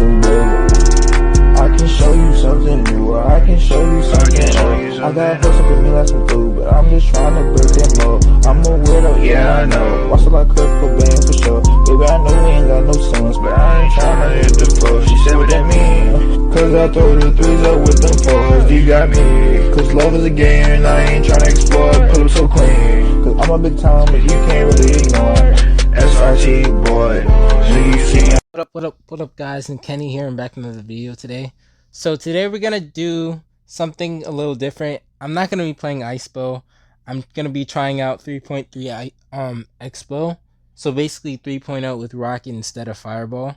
some blue. I can show you something new, or I can show you something old. I got hustle for me like some food, but I'm just trying to break them up. I'm a weirdo, yeah I know. Watch till I Kurt Cobain for sure. Baby, I know we ain't got no sons, but I ain't trying to hit the floor. She said what that mean? Cause I throw the threes up with them fours. You got me. Cause love is a game and I ain't trying to explore. Pull up so clean. Cause I'm a big time, but you can't really ignore. SRT boy. So you see. What up guys, and Kenny here, and back in another video today. So today we're gonna do something a little different. I'm not gonna be playing Xbow. I'm gonna be trying out 3.3 Xbow. So basically 3.0 with Rocket instead of Fireball.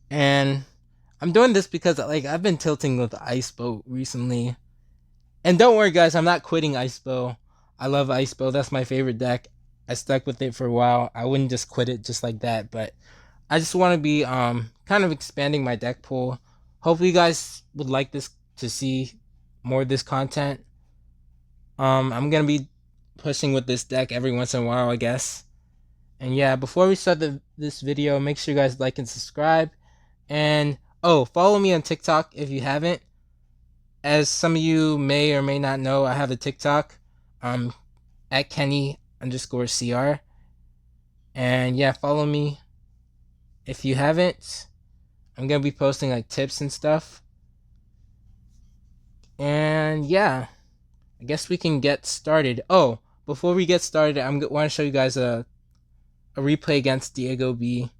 And I'm doing this because I've been tilting with Xbow recently. And don't worry guys, I'm not quitting Xbow. I love Xbow. That's my favorite deck. I stuck with it for a while. I wouldn't just quit it just like that, but I just want to be kind of expanding my deck pool. Hopefully you guys would like this, to see more of this content. I'm gonna be pushing with this deck every once in a while, I guess. And yeah, before we start this video, make sure you guys like and subscribe. And follow me on TikTok if you haven't. As some of you may or may not know, I have a TikTok at Kenny_CR. And yeah, follow me if you haven't. I'm gonna be posting like tips and stuff. And yeah, I guess we can get started. Before we get started, I want to show you guys a replay against Diego B.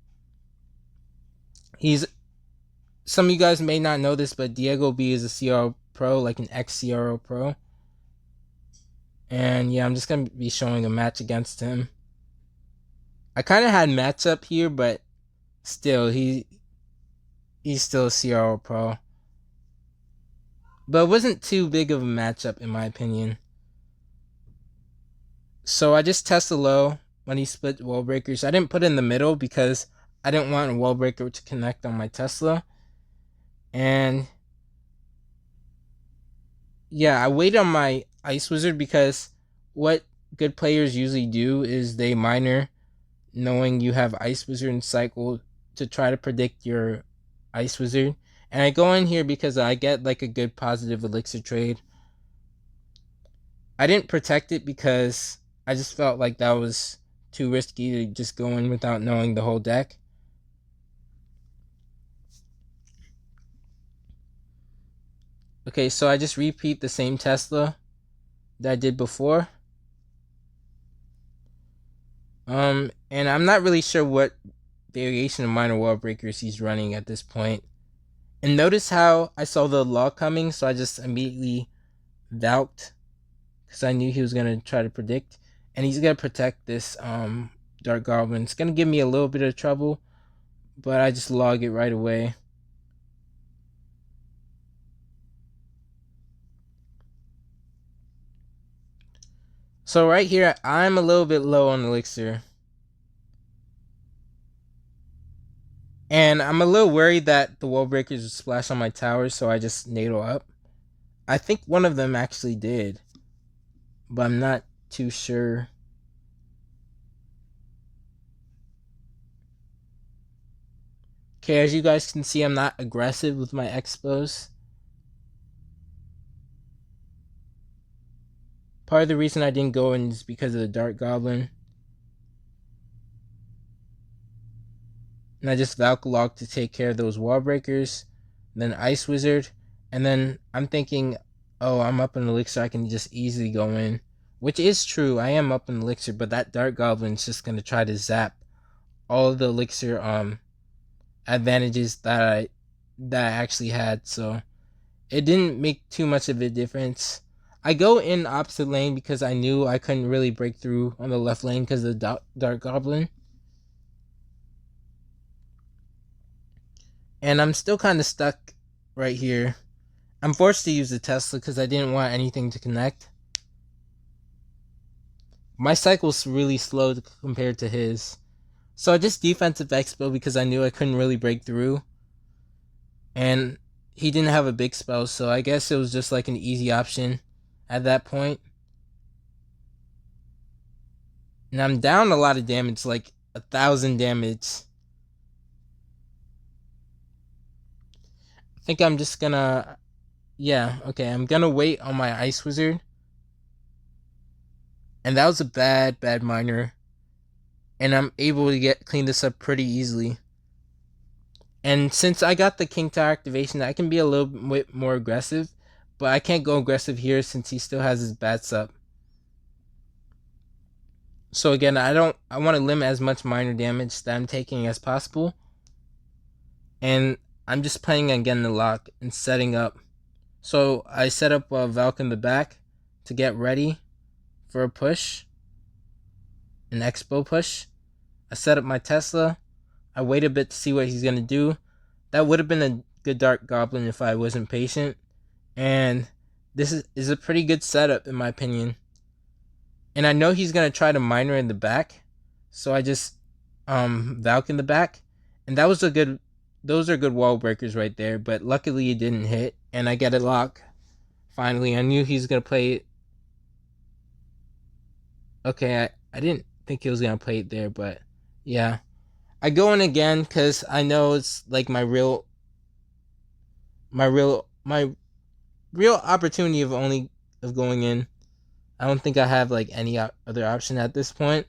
Some of you guys may not know this, but Diego B is a CRO pro, like an ex-CRO pro. And yeah, I'm just gonna be showing a match against him. I kind of had matchup here, but still, he's still a CRO pro. But it wasn't too big of a matchup in my opinion. So I just tested low when he split Wallbreakers. I didn't put it in the middle because I didn't want a Wallbreaker to connect on my Tesla. And yeah, I waited on my Ice Wizard because what good players usually do is they minor knowing you have Ice Wizard and cycle to try to predict your Ice Wizard. And I go in here because I get like a good positive elixir trade. I didn't protect it because I just felt like that was too risky to just go in without knowing the whole deck. Okay, so I just repeat the same Tesla that I did before. And I'm not really sure what variation of minor Wallbreakers he's running at this point. And notice how I saw the law coming, so I just immediately Valked because I knew he was gonna try to predict, and he's gonna protect this Dark Goblin. It's gonna give me a little bit of trouble, but I just log it right away. So right here, I'm a little bit low on elixir. And I'm a little worried that the Wallbreakers would splash on my towers, so I just NATO up. I think one of them actually did, but I'm not too sure. Okay, as you guys can see, I'm not aggressive with my expos. Part of the reason I didn't go in is because of the Dark Goblin. And I just Valkalog to take care of those Wallbreakers. Then Ice Wizard. And then I'm thinking, I'm up in elixir, I can just easily go in. Which is true, I am up in elixir, but that Dark Goblin is just going to try to zap all of the elixir advantages that I actually had. So it didn't make too much of a difference. I go in opposite lane because I knew I couldn't really break through on the left lane because of the Dark Goblin. And I'm still kind of stuck right here. I'm forced to use the Tesla because I didn't want anything to connect. My cycle's really slow compared to his. So I just defensive expo because I knew I couldn't really break through. And he didn't have a big spell, so I guess it was just like an easy option at that point. And I'm down a lot of damage, like 1,000 damage. think I'm just gonna, yeah, okay, I'm gonna wait on my Ice Wizard. And that was a bad miner. And I'm able to clean this up pretty easily. And since I got the King Tower activation, I can be a little bit more aggressive. But I can't go aggressive here since he still has his bats up. So again, I want to limit as much minor damage that I'm taking as possible. And I'm just planning on getting the lock and setting up. So I set up a Valk in the back to get ready for a push. An Xbow push. I set up my Tesla. I wait a bit to see what he's going to do. That would have been a good Dark Goblin if I wasn't patient. And this is a pretty good setup in my opinion. And I know he's going to try to miner in the back. So I just Valk in the back. And that was those are good wall breakers right there. But luckily it didn't hit. And I get a lock. Finally, I knew he's going to play it. Okay, I didn't think he was going to play it there. But yeah. I go in again because I know it's like my real opportunity of going in. I don't think I have like any other option at this point,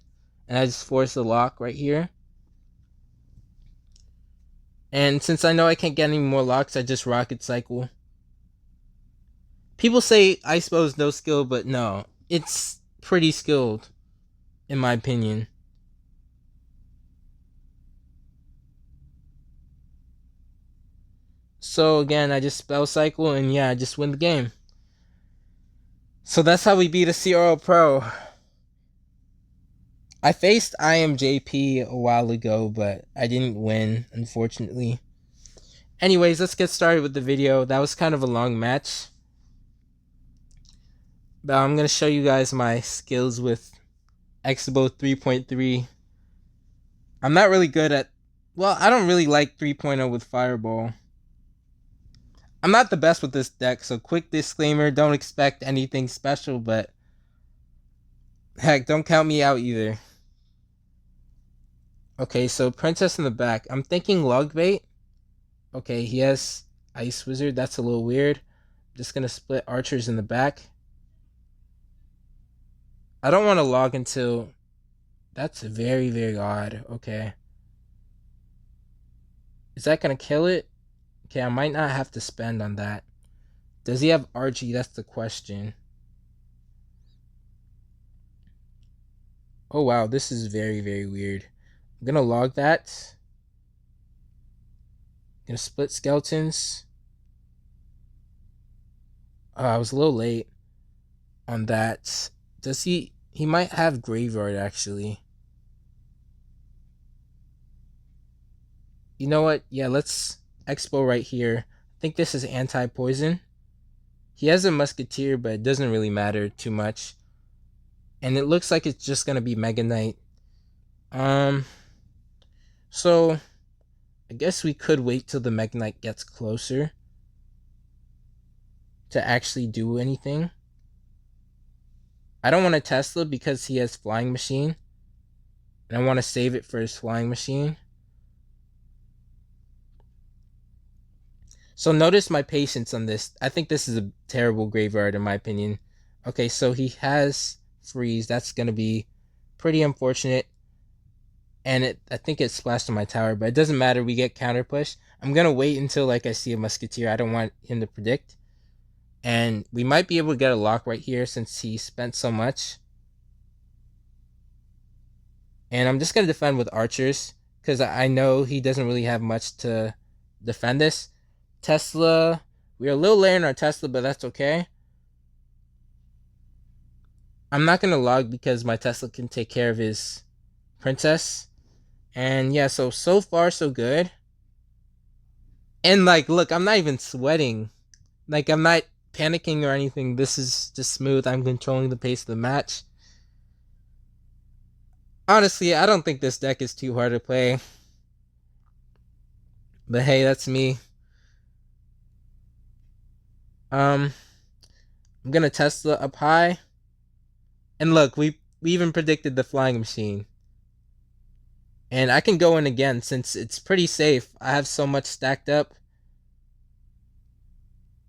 and I just force the lock right here. And since I know I can't get any more locks, I just rocket cycle. People say Xbow is no skill, but no, it's pretty skilled, in my opinion. So again, I just spell cycle and yeah, I just win the game. So that's how we beat a CRL Pro. I faced IMJP a while ago, but I didn't win, unfortunately. Anyways, let's get started with the video. That was kind of a long match. But I'm going to show you guys my skills with Xbow 3.3. I'm not really good at... Well, I don't really like 3.0 with Fireball. I'm not the best with this deck, so quick disclaimer, don't expect anything special, but heck, don't count me out either. Okay, so Princess in the back. I'm thinking Logbait. Okay, he has Ice Wizard. That's a little weird. I'm just going to split Archers in the back. I don't want to log until... That's very odd. Okay. Is that going to kill it? Okay, I might not have to spend on that. Does he have RG? That's the question. Oh wow, this is very weird. I'm gonna log that. Gonna split skeletons. I was a little late on that. Does he might have graveyard actually. You know what? Yeah, let's Xbow right here. I think this is anti-poison. He has a musketeer, but it doesn't really matter too much. And it looks like it's just gonna be MegaKnight. So I guess we could wait till the MegaKnight gets closer to actually do anything. I don't want a Tesla because he has Flying Machine. And I want to save it for his Flying Machine. So notice my patience on this. I think this is a terrible graveyard in my opinion. Okay, so he has freeze. That's going to be pretty unfortunate. And I think it splashed on my tower, but it doesn't matter. We get counter push. I'm going to wait until like I see a musketeer. I don't want him to predict. And we might be able to get a lock right here since he spent so much. And I'm just going to defend with archers because I know he doesn't really have much to defend this. Tesla. We're a little late in our Tesla, but that's okay. I'm not going to log because my Tesla can take care of his princess. And yeah, so far so good. And like, look, I'm not even sweating. Like, I'm not panicking or anything. This is just smooth. I'm controlling the pace of the match. Honestly, I don't think this deck is too hard to play. But hey, that's me. I'm gonna Tesla up high. And look, we even predicted the Flying Machine. And I can go in again since it's pretty safe. I have so much stacked up.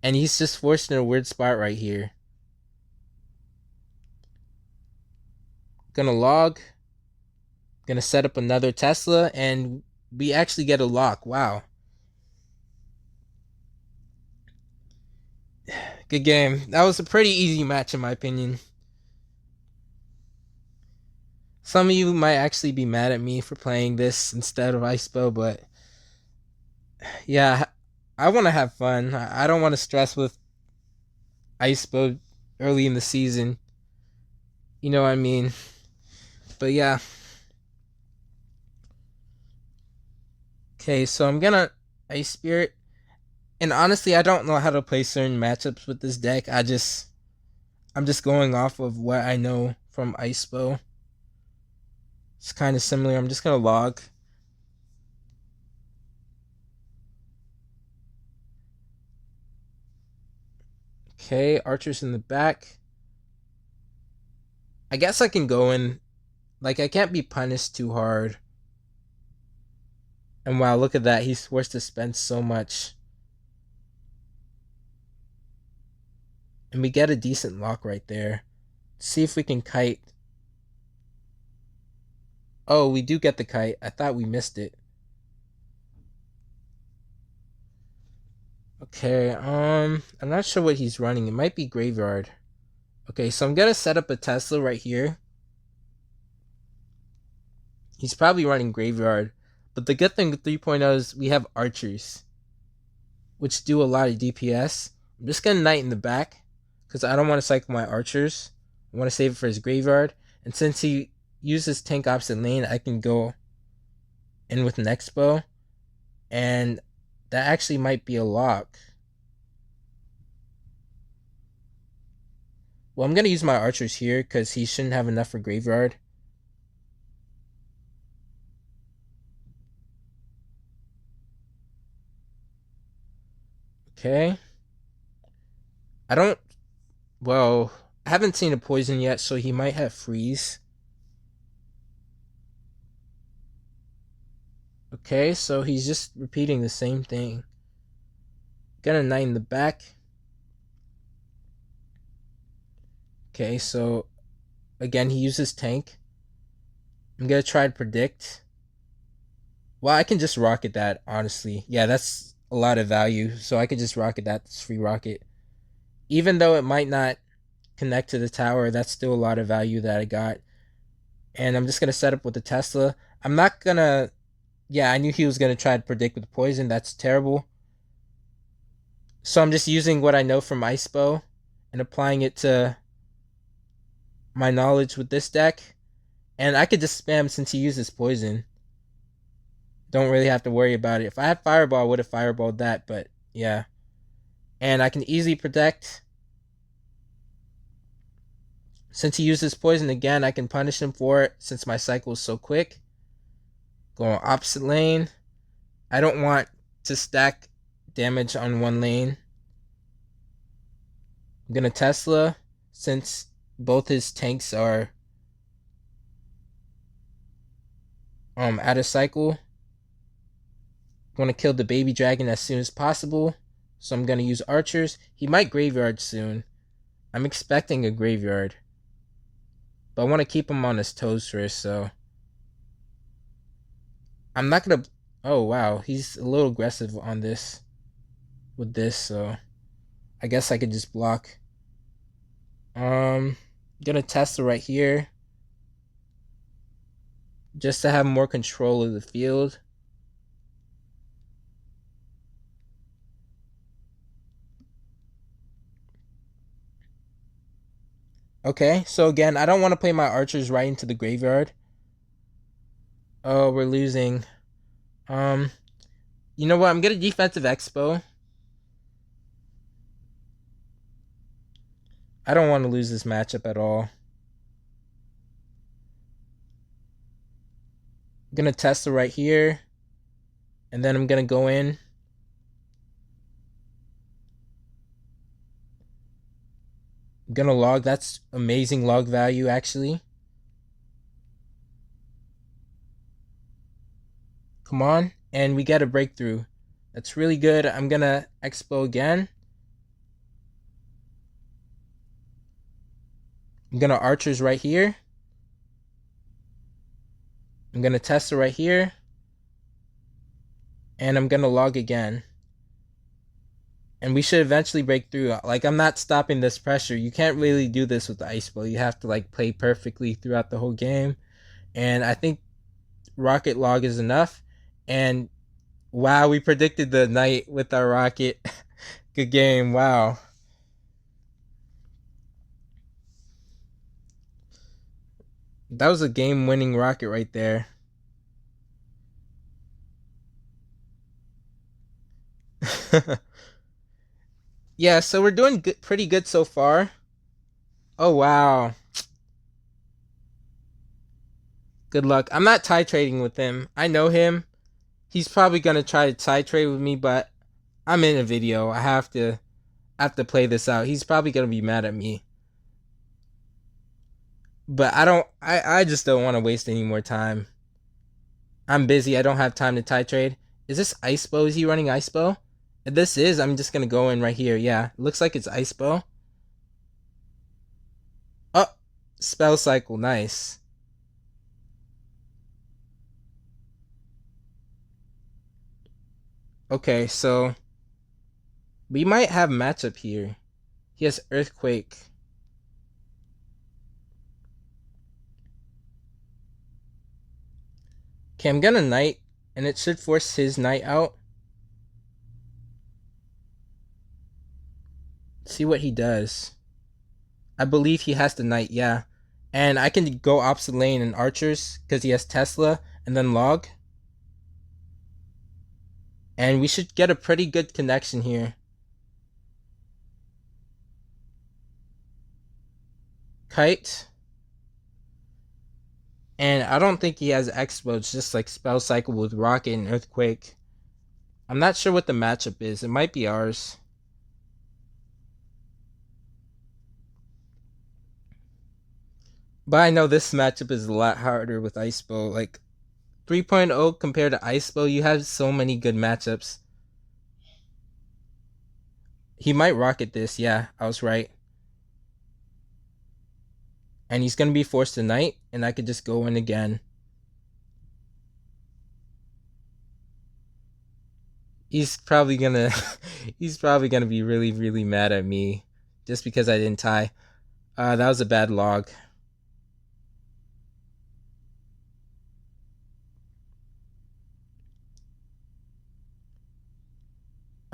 And he's just forced in a weird spot right here. Gonna log. Gonna set up another Tesla, and we actually get a lock. Wow. Good game. That was a pretty easy match in my opinion. Some of you might actually be mad at me for playing this instead of Xbow, but yeah, I want to have fun. I don't want to stress with Xbow early in the season. You know what I mean? But yeah. Okay, so I'm gonna Ice Spirit. And honestly, I don't know how to play certain matchups with this deck. I'm just going off of what I know from Xbow. It's kind of similar. I'm just gonna log. Okay, archers in the back. I guess I can go in. Like, I can't be punished too hard. And wow, look at that. He's forced to spend so much. And we get a decent lock right there. Let's see if we can kite. Oh, we do get the kite. I thought we missed it. Okay, I'm not sure what he's running. It might be graveyard. Okay, so I'm gonna set up a Tesla right here. He's probably running graveyard. But the good thing with 3.0 is we have archers, which do a lot of DPS. I'm just gonna knight in the back, because I don't want to cycle my archers. I want to save it for his graveyard. And since he uses tank opposite lane, I can go in with an Xbow. And that actually might be a lock. Well, I'm going to use my archers here because he shouldn't have enough for graveyard. Okay. Well, I haven't seen a poison yet, so he might have freeze. Okay, so he's just repeating the same thing. Gonna knight in the back. Okay, so again, he uses tank. I'm gonna try to predict. Well, I can just rocket that, honestly. Yeah, that's a lot of value. So I could just rocket that. It's free rocket. Even though it might not connect to the tower, that's still a lot of value that I got. And I'm just gonna set up with the Tesla. I'm not gonna. Yeah, I knew he was gonna try to predict with poison. That's terrible. So I'm just using what I know from Icebow and applying it to my knowledge with this deck. And I could just spam since he uses poison. Don't really have to worry about it. If I had Fireball, I would have Fireballed that, but yeah. And I can easily protect. Since he uses poison again, I can punish him for it since my cycle is so quick. Going opposite lane. I don't want to stack damage on one lane. I'm gonna Tesla since both his tanks are out of cycle. I want to kill the baby dragon as soon as possible. So I'm gonna use archers. He might graveyard soon. I'm expecting a graveyard. But I want to keep him on his toes first, so I'm not gonna. Oh wow, he's a little aggressive on this. With this, so I guess I could just block. Gonna test it right here, just to have more control of the field. Okay, so again, I don't want to play my archers right into the graveyard. Oh, we're losing. You know what? I'm gonna defensive Expo. I don't want to lose this matchup at all. I'm gonna test it right here. And then I'm gonna go in. I'm gonna log. That's amazing log value, actually. Come on. And we get a breakthrough. That's really good. I'm gonna Expo again. I'm gonna archers right here. I'm gonna Tesla right here. And I'm gonna log again. And we should eventually break through. Like, I'm not stopping this pressure. You can't really do this with the Xbow. You have to like play perfectly throughout the whole game. And I think rocket log is enough. And wow, we predicted the night with our rocket. Good game. Wow. That was a game-winning rocket right there. Yeah, so we're doing good, pretty good so far. Oh, wow. Good luck. I'm not tie trading with him. I know him. He's probably going to try to tie trade with me, but I'm in a video. I have to play this out. He's probably going to be mad at me. But I just don't want to waste any more time. I'm busy. I don't have time to tie trade. Is this Icebow? Is he running Icebow? If this is, I'm just gonna go in right here. Yeah, looks like it's Icebow. Oh, spell cycle, nice. Okay, so we might have matchup here. He has Earthquake. Okay, I'm gonna Knight, and it should force his Knight out. See what he does. I believe he has the Knight, yeah. And I can go opposite lane and archers because he has Tesla and then log. And we should get a pretty good connection here. Kite. And I don't think he has Xbow. It's just like spell cycle with rocket and earthquake. I'm not sure what the matchup is. It might be ours. But I know this matchup is a lot harder with Icebow. Like 3.0 compared to Icebow, you have so many good matchups. He might rocket this. Yeah, I was right. And he's going to be forced to Knight, and I could just go in again. He's probably gonna he's probably gonna be really, really mad at me just because I didn't tie. That was a bad log.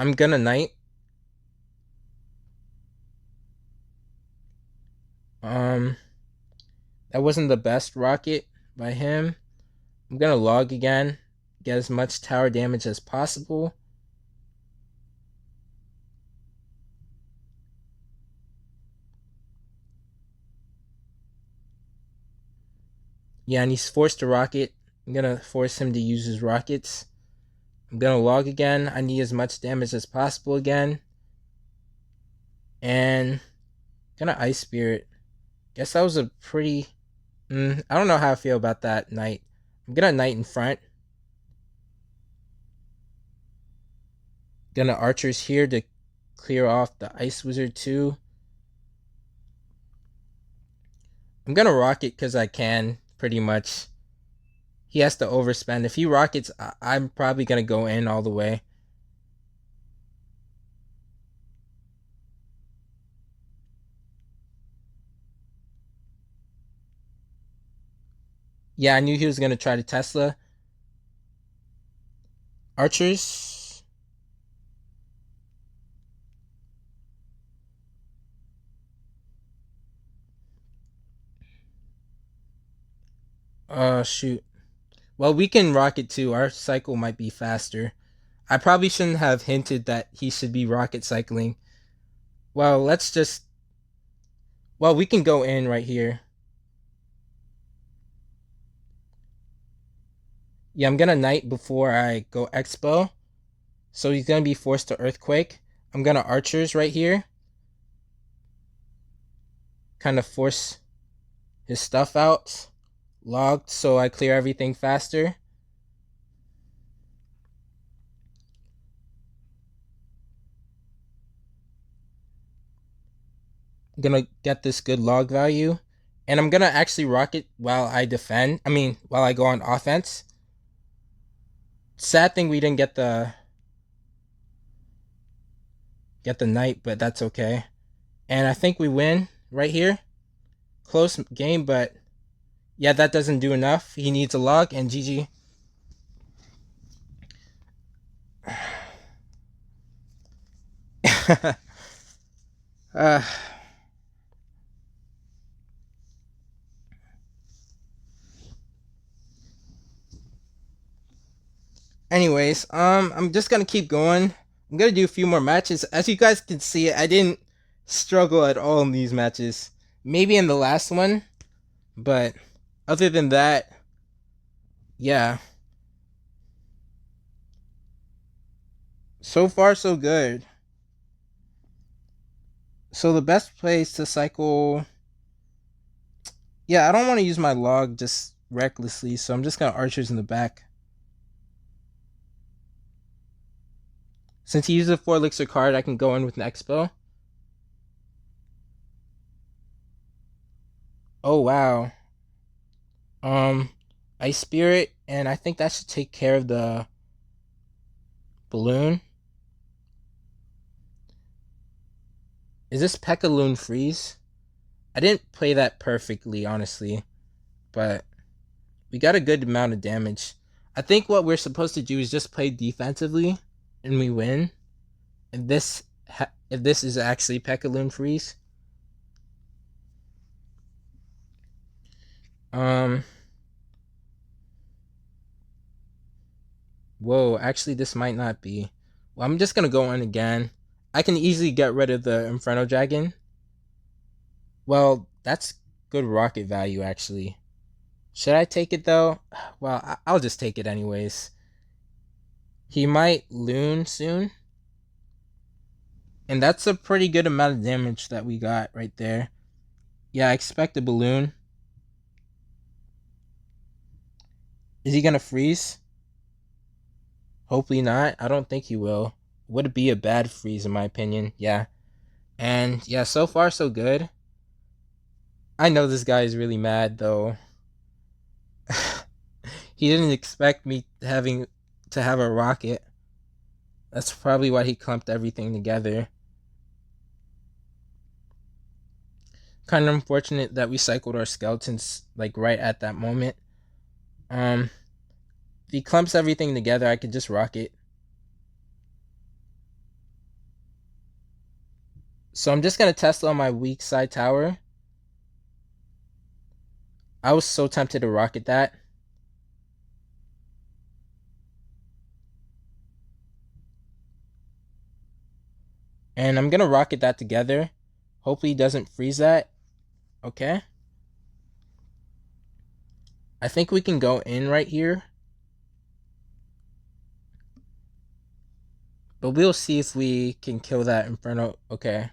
I'm gonna Knight. Um, that wasn't the best rocket by him. I'm gonna log again, get as much tower damage as possible. Yeah, and he's forced to rocket. I'm gonna force him to use his rockets. I'm gonna log again. I need as much damage as possible again. And gonna Ice Spirit. Guess that was a pretty... I don't know how I feel about that Knight. I'm gonna Knight in front. Gonna Archers here to clear off the Ice Wizard too. I'm gonna Rocket because I can, pretty much. He has to overspend. If he rockets, I'm probably gonna go in all the way. Yeah, I knew he was gonna try to Tesla. Archers. Shoot. Well, we can rocket too. Our cycle might be faster. I probably shouldn't have hinted that he should be rocket cycling. Well, let's just... Well, we can go in right here. Yeah, I'm gonna Knight before I go Expo. So he's gonna be forced to Earthquake. I'm gonna Archers right here. Kind of force his stuff out. Logged so I clear everything faster. I'm gonna get this good log value. And I'm gonna actually rocket while I defend. I mean, while I go on offense. Sad thing we didn't get the knight, but that's okay. And I think we win right here. Close game, but yeah, that doesn't do enough. He needs a log, and GG. uh, anyways, I'm just gonna keep going. I'm gonna do a few more matches. As you guys can see, I didn't struggle at all in these matches. Maybe in the last one, but other than that, yeah. So far, so good. So the best place to cycle... Yeah, I don't want to use my log just recklessly, so I'm just gonna archers in the back. Since he uses a 4 elixir card, I can go in with an Xbow. Oh wow. Ice Spirit, and I think that should take care of the balloon. Is this P.E.K.K.A. Loon freeze? I didn't play that perfectly, honestly, but we got a good amount of damage. I think what we're supposed to do is just play defensively, and we win. If this is actually P.E.K.K.A. Loon freeze. Whoa, actually this might not be. Well, I'm just gonna go in again. I can easily get rid of the Inferno Dragon. Well, that's good rocket value, actually. Should I take it, though? Well, I'll just take it anyways. He might Loon soon. And that's a pretty good amount of damage that we got right there. Yeah, I expect a balloon. Is he gonna freeze? Hopefully not. I don't think he will. Would it be a bad freeze in my opinion? Yeah. And yeah, so far so good. I know this guy is really mad though. He didn't expect me having to have a rocket. That's probably why he clumped everything together. Kind of unfortunate that we cycled our skeletons like right at that moment. If he clumps everything together, I could just rocket. So I'm just gonna test on my weak side tower. I was so tempted to rocket that. And I'm gonna rocket that together. Hopefully he doesn't freeze that. Okay. I think we can go in right here. But we'll see if we can kill that Inferno. Okay.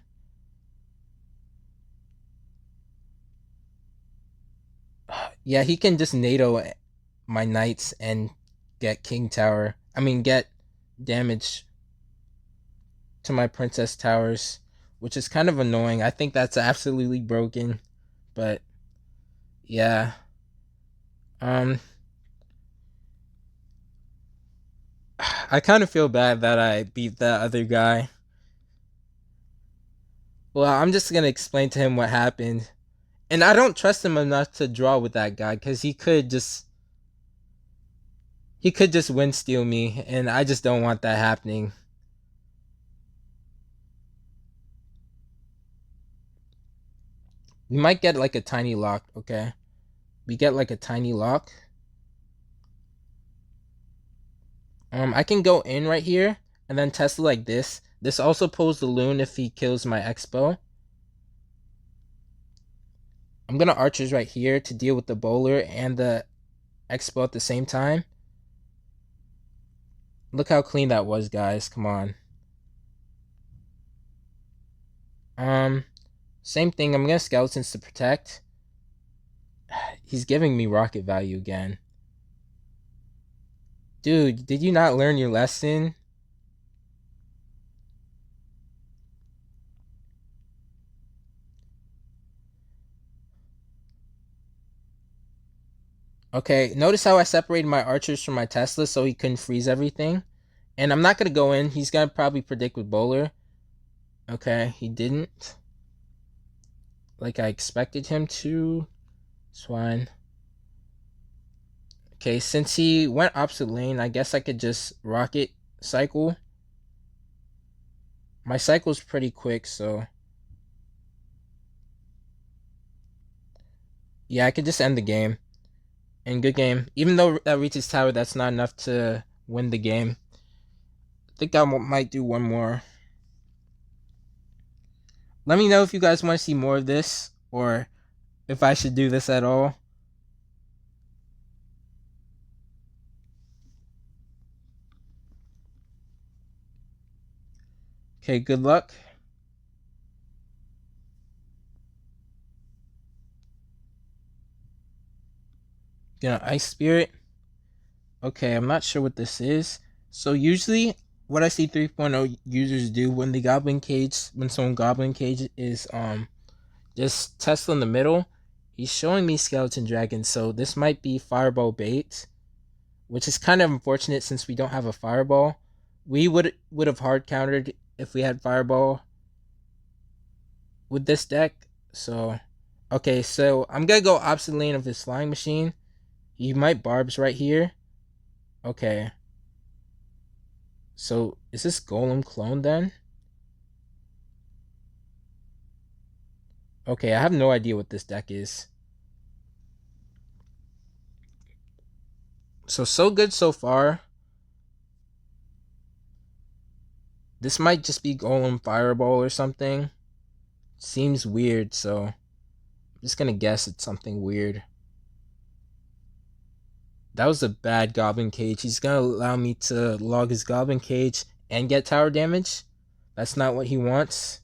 Yeah, he can just NATO my knights and get King Tower. I mean, get damage to my Princess Towers, which is kind of annoying. I think that's absolutely broken. But yeah. I kind of feel bad that I beat that other guy. Well, I'm just gonna explain to him what happened. And I don't trust him enough to draw with that guy because he could just win steal me, and I just don't want that happening. We might get like a tiny lock, okay? We get like a tiny lock. I can go in right here and then test it like this. This also pulls the Loon if he kills my Xbow. I'm gonna archers right here to deal with the bowler and the Xbow at the same time. Look how clean that was, guys. Come on. Same thing. I'm gonna skeletons to protect. He's giving me rocket value again. Dude, did you not learn your lesson? Okay, notice how I separated my archers from my Tesla so he couldn't freeze everything. And I'm not going to go in. He's going to probably predict with bowler. Okay, he didn't. Like I expected him to. Swine. Okay, since he went opposite lane, I guess I could just rocket cycle. My cycle's pretty quick, so... yeah, I could just end the game. And good game. Even though that reaches tower, that's not enough to win the game. I think I might do one more. Let me know if you guys want to see more of this, or if I should do this at all. Okay, good luck. Gonna Ice Spirit. Okay, I'm not sure what this is. So usually what I see 3.0 users do when someone goblin cage is just Tesla in the middle. He's showing me skeleton dragon, so this might be fireball bait, which is kind of unfortunate since we don't have a fireball. We would have hard countered if we had fireball with this deck. So okay, so I'm gonna go opposite lane of his flying machine. He might barbs right here. Okay. So is this golem clone then? Okay, I have no idea what this deck is. So good so far. This might just be golem fireball or something. Seems weird, so I'm just gonna guess it's something weird. That was a bad goblin cage. He's gonna allow me to log his goblin cage and get tower damage. That's not what he wants.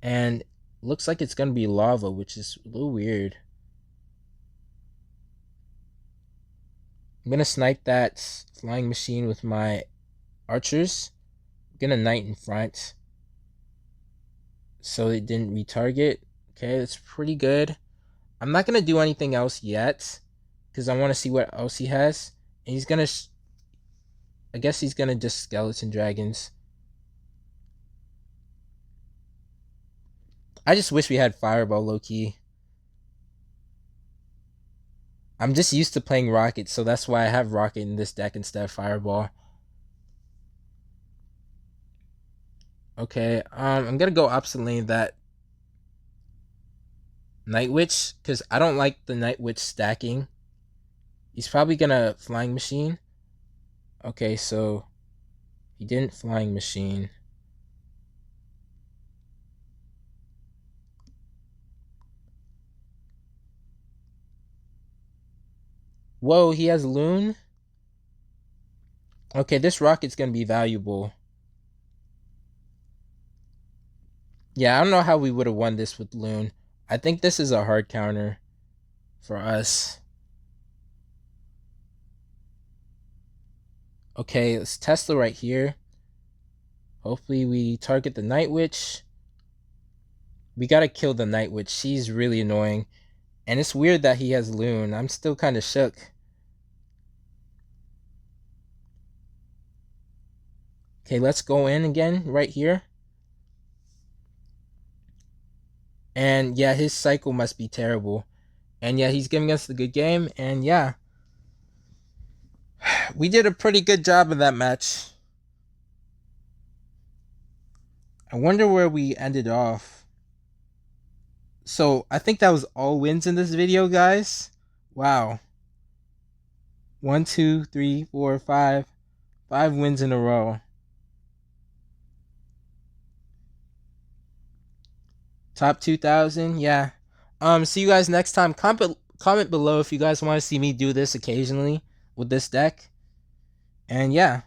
And looks like it's gonna be lava, which is a little weird. I'm gonna snipe that flying machine with my archers. I'm gonna knight in front so it didn't retarget. Okay, that's pretty good. I'm not gonna do anything else yet because I want to see what else he has. And he's gonna, I guess he's gonna just skeleton dragons. I just wish we had fireball low key. I'm just used to playing rocket, so that's why I have rocket in this deck instead of fireball. Okay, I'm gonna go opposite lane that Night Witch because I don't like the Night Witch stacking. He's probably gonna flying machine. Okay, so he didn't flying machine. Whoa, he has Loon. Okay, this rocket's gonna be valuable. Yeah, I don't know how we would have won this with Loon. I think this is a hard counter for us. Okay, it's Tesla right here. Hopefully we target the Night Witch. We gotta kill the Night Witch. She's really annoying. And it's weird that he has Loon. I'm still kind of shook. Okay, let's go in again right here. And yeah, his cycle must be terrible. And yeah, he's giving us the good game. And yeah, we did a pretty good job of that match. I wonder where we ended off. So I think that was all wins in this video, guys. Wow. 1, 2, 3, 4, 5. 5 wins in a row. Top 2,000, yeah. See you guys next time. Comment below if you guys want to see me do this occasionally with this deck. And yeah.